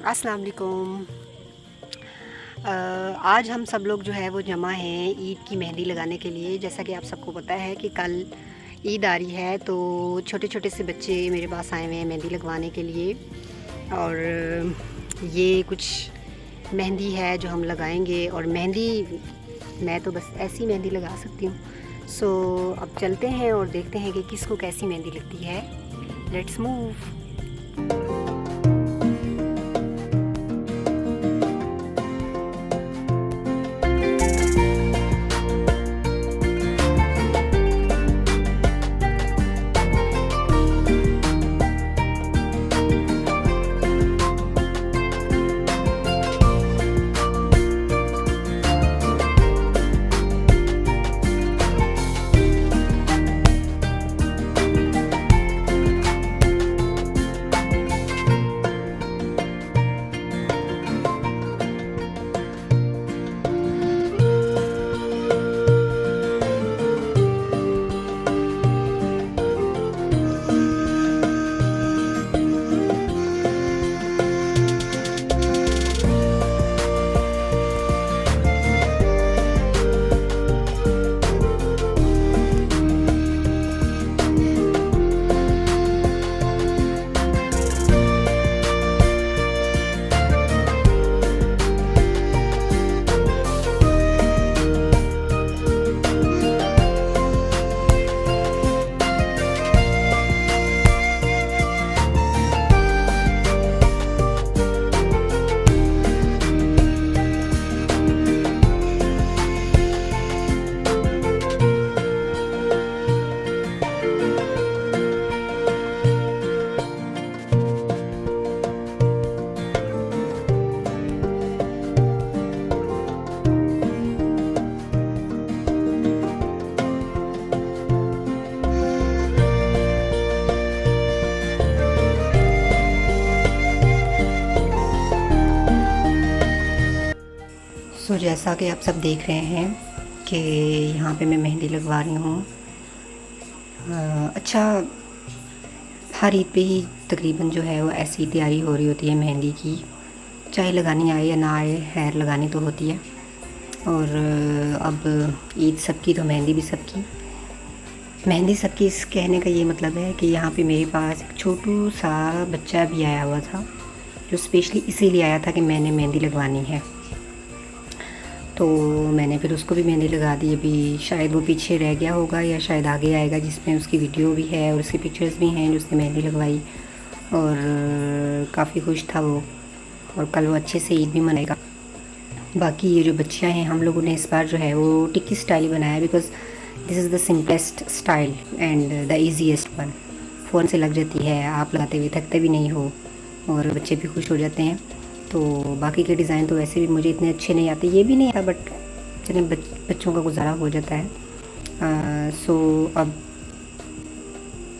अस्सलाम वालेकुम। आज हम सब लोग जो है वो जमा हैं ईद की मेहंदी लगाने के लिए। जैसा कि आप सबको पता है कि कल ईद आ रही है, तो छोटे छोटे से बच्चे मेरे पास आए हुए हैं मेहंदी लगवाने के लिए। और ये कुछ मेहंदी है जो हम लगाएंगे। और मेहंदी मैं तो बस ऐसी मेहंदी लगा सकती हूँ। सो अब चलते हैं और देखते हैं कि किसको कैसी मेहंदी लगती है। Let's move. जैसा कि आप सब देख रहे हैं कि यहाँ पे मैं मेहंदी लगवा रही हूँ। अच्छा, हर ईद पे ही तकरीबन जो है वो ऐसी तैयारी हो रही होती है मेहंदी की, चाहे लगानी आए या ना आए, खैर लगानी तो होती है। और अब ईद सबकी तो मेहंदी भी सबकी। मेहंदी सबकी इस कहने का ये मतलब है कि यहाँ पे मेरे पास एक छोटू सा बच्चा भी आया हुआ था, जो स्पेशली इसीलिए आया था कि मैंने मेहंदी लगवानी है। तो मैंने फिर उसको भी मेहंदी लगा दी। अभी शायद वो पीछे रह गया होगा या शायद आगे आएगा, जिसमें उसकी वीडियो भी है और उसकी पिक्चर्स भी हैं जो उसने मेहंदी लगवाई। और काफ़ी खुश था वो, और कल वो अच्छे से ईद भी मनाएगा। बाकी ये जो बच्चियाँ हैं, हम लोगों ने इस बार जो है वो टिक्की स्टाइल बनाया, because this is the simplest style and the easiest one. फ़ौरन से लग जाती है, आप लगाते हुए थकते भी नहीं हो और बच्चे भी खुश हो जाते हैं। तो बाकी के डिज़ाइन तो वैसे भी मुझे इतने अच्छे नहीं आते, ये भी नहीं आता, बट चलिए बच्चों का गुजारा हो जाता है। सो अब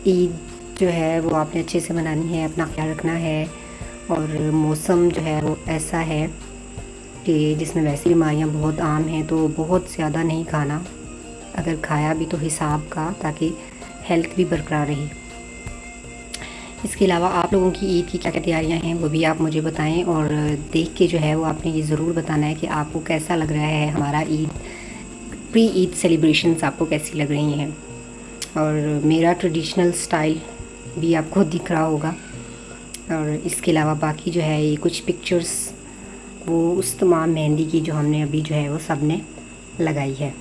ईद जो है वो आपने अच्छे से मनानी है, अपना ख्याल रखना है। और मौसम जो है वो ऐसा है कि जिसमें वैसे बीमारियां बहुत आम हैं, तो बहुत ज़्यादा नहीं खाना, अगर खाया भी तो हिसाब का, ताकि हेल्थ भी बरकरार रहे। इसके अलावा आप लोगों की ईद की क्या क्या तैयारियां हैं वो भी आप मुझे बताएं, और देख के जो है वो आपने ये ज़रूर बताना है कि आपको कैसा लग रहा है हमारा ईद, प्री ईद सेलिब्रेशंस आपको कैसी लग रही हैं। और मेरा ट्रेडिशनल स्टाइल भी आपको दिख रहा होगा। और इसके अलावा बाकी जो है ये कुछ पिक्चर्स वो उस तमाम मेहंदी की जो हमने अभी जो है वो सब ने लगाई है।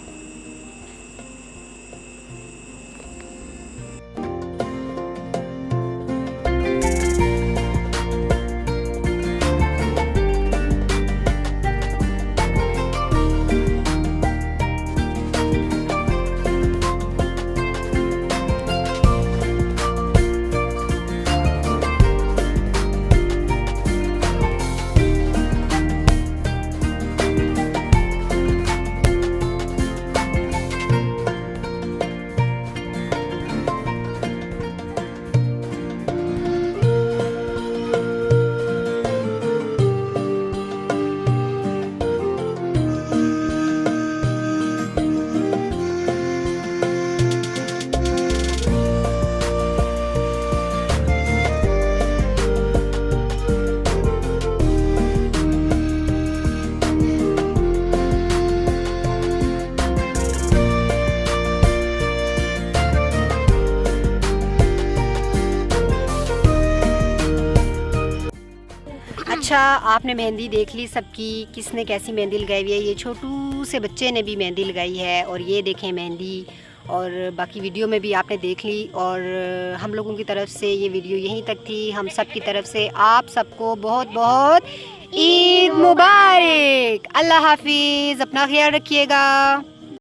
अच्छा, आपने मेहंदी देख ली सबकी, किसने कैसी मेहंदी लगाई हुई है। ये छोटू से बच्चे ने भी मेहंदी लगाई है और ये देखें मेहंदी, और बाकी वीडियो में भी आपने देख ली। और हम लोगों की तरफ से ये वीडियो यहीं तक थी। हम सब की तरफ से आप सबको बहुत बहुत ईद मुबारक। अल्लाह हाफिज़, अपना ख्याल रखिएगा।